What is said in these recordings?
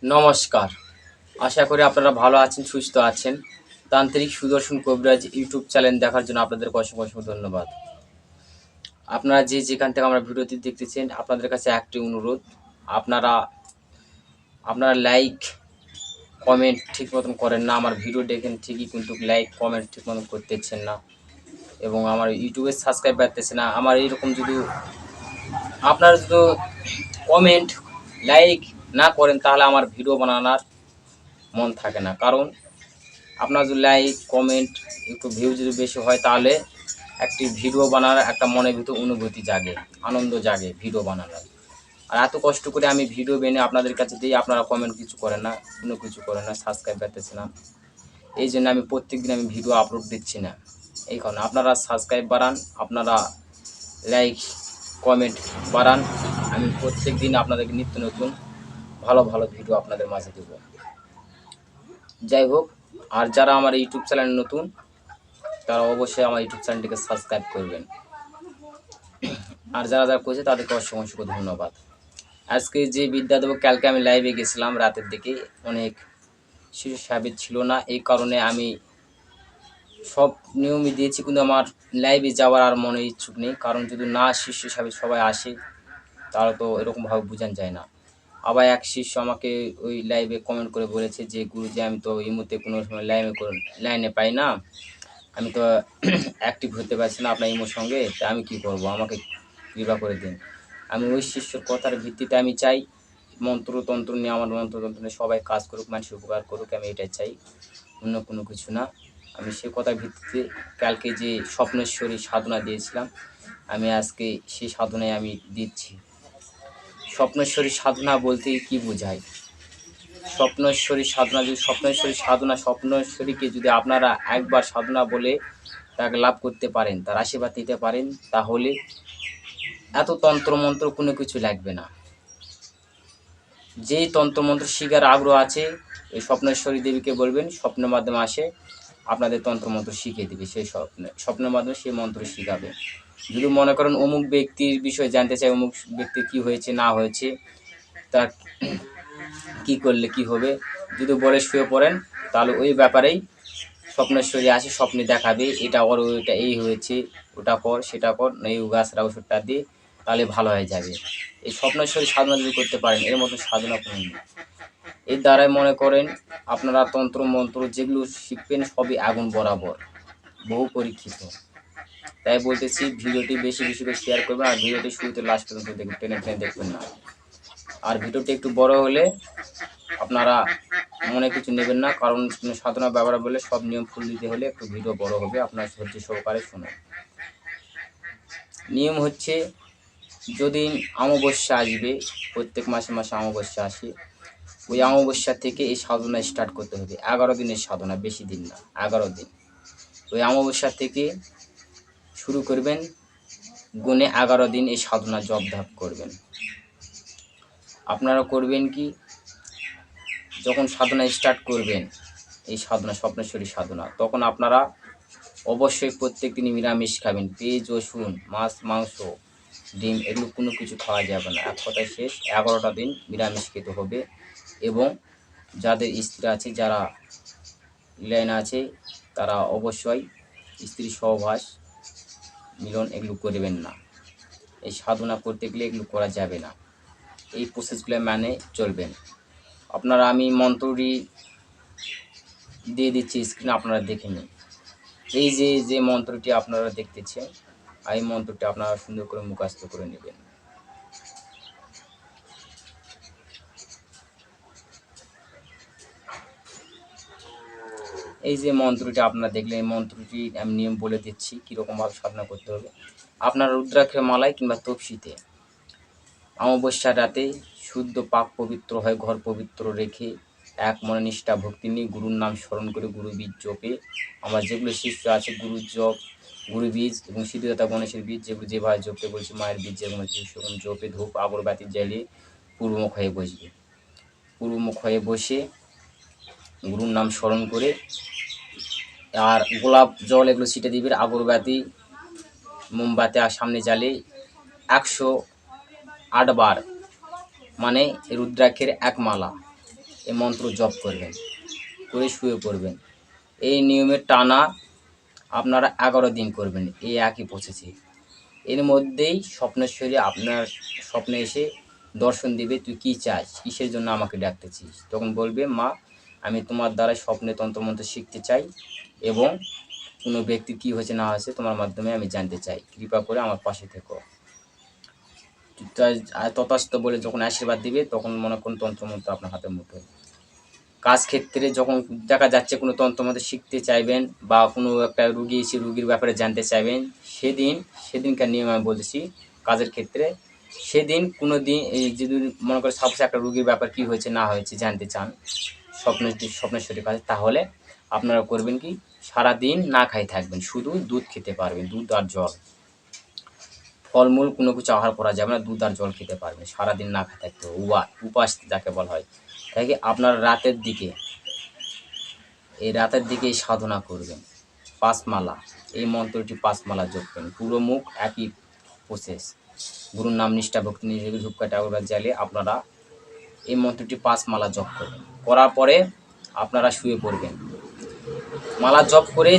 নমস্কার। আশা করি আপনারা ভালো আছেন, সুস্থ আছেন। তান্ত্রিক সুদর্শন কবিরাজ ইউটিউব চ্যানেল দেখার জন্য আপনাদেরকে অসংখ্য ধন্যবাদ। আপনারা যে যেখান থেকে আমার ভিডিওটি দেখতেছেন, আপনাদের কাছে একটি অনুরোধ, আপনারা আপনারা লাইক, কমেন্ট ঠিক মতন করেন না। আমার ভিডিও দেখেন ঠিকই, কিন্তু লাইক, কমেন্ট ঠিক মতন করতেছেন না এবং আমার ইউটিউবে সাবস্ক্রাইব বাড়তেছে না। আমার এইরকম যদি আপনারা যদি কমেন্ট, লাইক না করেন, তাহলে আমার ভিডিও বানানোর মন থাকে না। কারণ আপনার যদি লাইক, কমেন্ট, একটু ভিউ যদি বেশি হয়, তাহলে একটি ভিডিও বানানোর একটা মনের ভিতর অনুভূতি জাগে, আনন্দ জাগে ভিডিও বানানোর। আর এত কষ্ট করে আমি ভিডিও বেনে আপনাদের কাছে দিই, আপনারা কমেন্ট কিছু করেন না, কোনো কিছু করেন না, সাবস্ক্রাইব করতেছে না। এই জন্য আমি প্রত্যেকদিন আমি ভিডিও আপলোড দিচ্ছি না। এই কারণে আপনারা সাবস্ক্রাইব বাড়ান, আপনারা লাইক, কমেন্ট বাড়ান। আমি প্রত্যেক দিন আপনাদেরকে নিত্য নতুন ভালো ভালো ভিডিও আপনাদের মাঝে দেব। যাই হোক, আর যারা আমার ইউটিউব চ্যানেল নতুন, তারা অবশ্যই আমার ইউটিউব চ্যানেলটিকে সাবস্ক্রাইব করবেন। আর যারা যারা করেছে তাদেরকে অসংখ্য ধন্যবাদ। আজকে যে বিদ্যা দেবো, কালকে আমি লাইভে গেছিলাম রাতের দিকে, অনেক শিশু সাবিত ছিল না, এই কারণে আমি সব নিয়মই দিয়েছি, কিন্তু আমার লাইভে যাওয়ার আর মনে ইচ্ছুক নেই। কারণ যদি না শিষ্য সাবিত সবাই আসে, তাহলে তো এরকমভাবে বোঝানো যায় না। আবার এক শিষ্য আমাকে ওই লাইভে কমেন্ট করে বলেছে যে, গুরুজি আমি তো এই মুহূর্তে কোনো সময় লাইনে পাই না, আমি তো অ্যাক্টিভ হতে পারছি না আপনার ইমোর সঙ্গে, তা আমি কী করবো, আমাকে কৃপা করে দিন। আমি ওই শিষ্যর কথার ভিত্তিতে আমি চাই মন্ত্রতন্ত্র নিয়ে, আমার মন্ত্রতন্ত্র নিয়ে সবাই কাজ করুক, মানুষের উপকার করুক, আমি এটাই চাই, অন্য কোনো কিছু না। আমি সে কথার ভিত্তিতে কালকে যে স্বপ্নেশ্বরী সাধনা দিয়েছিলাম, আমি আজকে সেই সাধনায় আমি দিচ্ছি। স্বপ্নেশ্বরী সাধনা বলতে কী বোঝায়? স্বপ্নেশ্বরী সাধনা, যদি স্বপ্নেশ্বরী সাধনা, স্বপ্নেশ্বরীকে যদি আপনারা একবার সাধনা বলে তাকে লাভ করতে পারেন, তার আশীর্বাদ নিতে পারেন, তাহলে এত তন্ত্রমন্ত্র কোনো কিছু লাগবে না। যেই তন্ত্রমন্ত্র শিখার আগ্রহ আছে, এই স্বপ্নেশ্বরী দেবীকে বলবেন, স্বপ্নের মাধ্যমে আসে আপনাদের তন্ত্রমন্ত্র শিখিয়ে দেবে। সেই স্বপ্নের মাধ্যমে সেই মন্ত্র শিখাবে। যদি মনে করেন অমুক ব্যক্তির বিষয়ে জানতে চাই, অমুক ব্যক্তির কী হয়েছে না হয়েছে, তার কী করলে কী হবে, যদি বলে শুয়ে পড়েন, তাহলে ওই ব্যাপারেই স্বপ্নেশ্বরী আসে, স্বপ্নে দেখাবে, এটা ওর, ওইটা এই হয়েছে, ওটা কর, সেটা কর, এই গাছরা ওষুধটা দিয়ে, তাহলে ভালো হয়ে যাবে। এই স্বপ্নেশ্বরী সাধনা যদি করতে পারেন, এর মতো সাধনা কোনো নেই। এর দ্বারাই মনে করেন আপনারা তন্ত্র মন্ত্র যেগুলো শিখবেন সবই আগুন বরাবর, বহু পরীক্ষিত। তাই বলতেছি, ভিডিওটি বেশি বেশি করে শেয়ার করবেন, আর ভিডিওটি শুরুতে লাস্ট পর্যন্ত দেখবেন, টেনে টেনে দেখবেন না। আর ভিডিওটি একটু বড় হলে আপনারা মনে কিছু নেবেন না, কারণ সাধনা ব্যবহার বলে সব নিয়ম ফুল দিতে হলে একটু ভিডিও বড় হবে, আপনার ধৈর্য সহকারে শুনুন। নিয়ম হচ্ছে, যদি অমাবস্যা আসবে, প্রত্যেক মাসে মাসে অমাবস্যা আসে, ওই অমাবস্যা থেকে এই সাধনা স্টার্ট করতে হবে। 11 দিনের সাধনা, বেশি দিন না, 11 দিন। ওই অমাবস্যা থেকে শুরু করবেন, গুণে 11 দিন এই সাধনা জপ ধাপ করবেন। আপনারা করবেন কি, যখন সাধনা স্টার্ট করবেন, এই সাধনা স্বপ্নেশ্বরী সাধনা, তখন আপনারা অবশ্যই প্রত্যেক দিনই নিরামিষ খাবেন। পেঁয়াজ, রসুন, মাছ, মাংস, ডিম এগুলো কোনো কিছু খাওয়া যাবে না। এক কথায় শেষ, 11টা দিন নিরামিষ খেতে হবে। এবং যাদের স্ত্রী আছে, যারা লাইন আছে, তারা অবশ্যই স্ত্রী সহবাস, মিলন এগুলো করবেন না। এই সাধনা করতে গেলে এগুলো করা যাবে না। এই প্রসেসগুলো মানে চলবেন। আপনারা, আমি মন্ত্রটি দিয়ে দিচ্ছি স্ক্রিনে, আপনারা দেখে নিন। এই যে মন্ত্রটি আপনারা দেখতেছেন, এই মন্ত্রটি আপনারা সুন্দর করে মুখস্থ করে নেবেন। এই যে মন্ত্রটি আপনারা দেখলেন, এই মন্ত্রটি আমি নিয়ম বলে দিচ্ছি কীরকমভাবে সাধনা করতে হবে। আপনার রুদ্রাক্ষের মালায় কিংবা তপসিতে অমাবস্যা রাতে শুদ্ধ পাক পবিত্র হয় ঘর পবিত্র রেখে এক মনে নিষ্ঠা ভক্তি নিয়ে গুরুর নাম স্মরণ করে গুরু বীজ জপে, আমার যেগুলো শিষ্য আছে গুরু জপ, গুরু বীজ এবং সিদ্ধিদাতা গণেশের বীজ যেগুলো যেভাবে জপতে বলছি, মায়ের বীজ যেগুলো সেরকম জপে ধূপ আগরবাতি জ্বালিয়ে পূর্বমুখ হয়ে বসবে। পূর্বমুখ হয়ে বসে গুরুর নাম স্মরণ করে, আর গোলাপ জল এগুলো ছিটে দিবে, আগরবাতি মোমবাতি আর সামনে জ্বালে 108 বার, মানে রুদ্রাক্ষের এক মালা এই মন্ত্র জপ করবেন, করে শুয়ে পড়বেন। এই নিয়মে টানা আপনারা 11 দিন করবেন এই একই প্রসেসে। এর মধ্যেই স্বপ্নেশ্বরী আপনার স্বপ্নে এসে দর্শন দিবে, তুই কী চাস, কিসের জন্য আমাকে ডাকতেছিস? তখন বলবে, মা আমি তোমার দ্বারা স্বপ্নে তন্ত্রমন্ত্র শিখতে চাই এবং কোনো ব্যক্তির কী হয়েছে না হয়েছে তোমার মাধ্যমে আমি জানতে চাই, কৃপা করে আমার পাশে থেকো। তথাস্তু বলে যখন আশীর্বাদ দিবে তখন মনে করুন তন্ত্রমন্ত্র আপনার হাতের মুঠোয়। কাজ ক্ষেত্রে যখন দেখা যাচ্ছে কোনো তন্ত্রমন্ত্র শিখতে চাইবেন বা কোনো একটা রুগী এসে রুগীর ব্যাপারে জানতে চাইবেন, সেদিনকার নিয়ম আমি বলতেছি কাজের ক্ষেত্রে। সেদিন কোনো দিন এই যদি মনে করে সাপোজ একটা রুগীর ব্যাপার কী হয়েছে না হয়েছে জানতে চান স্বপ্নেশ্বরীর কাছে, তাহলে আপনারা করবেন কি, সারাদিন না খাই থাকবেন, শুধু দুধ খেতে পারবেন, দুধ আর জল। ফলমূল কোনো কিছু আহার করা যাবে না, দুধ আর জল খেতে পারবেন, সারাদিন না খেয়ে থাকতে হবে, উপাস যাকে বলা হয়। তাই কি আপনার রাতের দিকে এই সাধনা করবেন 5 মালা, এই মন্ত্রটি 5 মালা জপবেন, পুরো মুখ একই প্রসেস। গুরুর নাম নিষ্ঠা ভক্তি নিজেকে ধূপকাঠি আগরবাতি জ্বালিয়ে আপনারা এই মন্ত্রটি 5 মালা জপ করবেন। করার পরে আপনারা শুয়ে পড়বেন। মালা জপ করে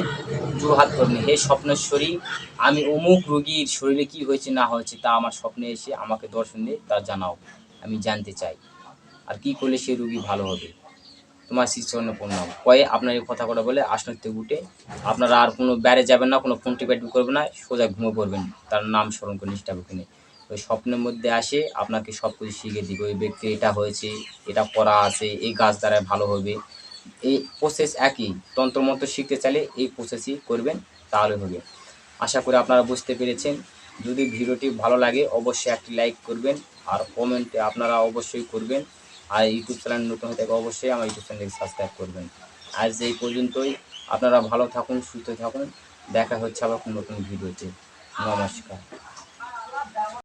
জোড়হাত করবেন, হে স্বপ্নেশ্বরী আমি অমুক রোগীর শরীরে কী হয়েছে না হয়েছে তা আমার স্বপ্নে এসে আমাকে দর্শন দিয়ে তা জানাও, আমি জানতে চাই, আর কী করলে সেই রোগী ভালো হবে, তোমার শ্রীচরণে প্রণাম। কয়ে আপনার এই কথা বলে আসন থেকে উঠে আপনারা আর কোনো বাইরে যাবেন না, কোনো ফোন টিপা করবেন না, সোজা ঘুমিয়ে পড়বেন, তার নাম স্মরণ করে নিষ্ঠা ভক্তি নিয়ে। ওই স্বপ্নের মধ্যে আসে আপনাকে সব কিছু শিখিয়ে দিবে, ওই ব্যক্তি এটা হয়েছে, এটা করা আছে, এই গাছ দ্বারা ভালো হবে। এই প্রসেস একই, তন্ত্রমন্ত্র শিখতে চাইলে এই প্রসেসই করবেন, তাহলে হবে। আশা করি আপনারা বুঝতে পেরেছেন। যদি ভিডিওটি ভালো লাগে অবশ্যই একটি লাইক করবেন, আর কমেন্টে আপনারা অবশ্যই করবেন। আর ইউটিউব চ্যানেল নতুন হয়ে থাকে অবশ্যই আমার ইউটিউব চ্যানেলকে সাবস্ক্রাইব করবেন। আজ এই পর্যন্তই, আপনারা ভালো থাকুন, সুস্থ থাকুন, দেখা হচ্ছে আবার কোনো নতুন ভিডিওতে। নমস্কার।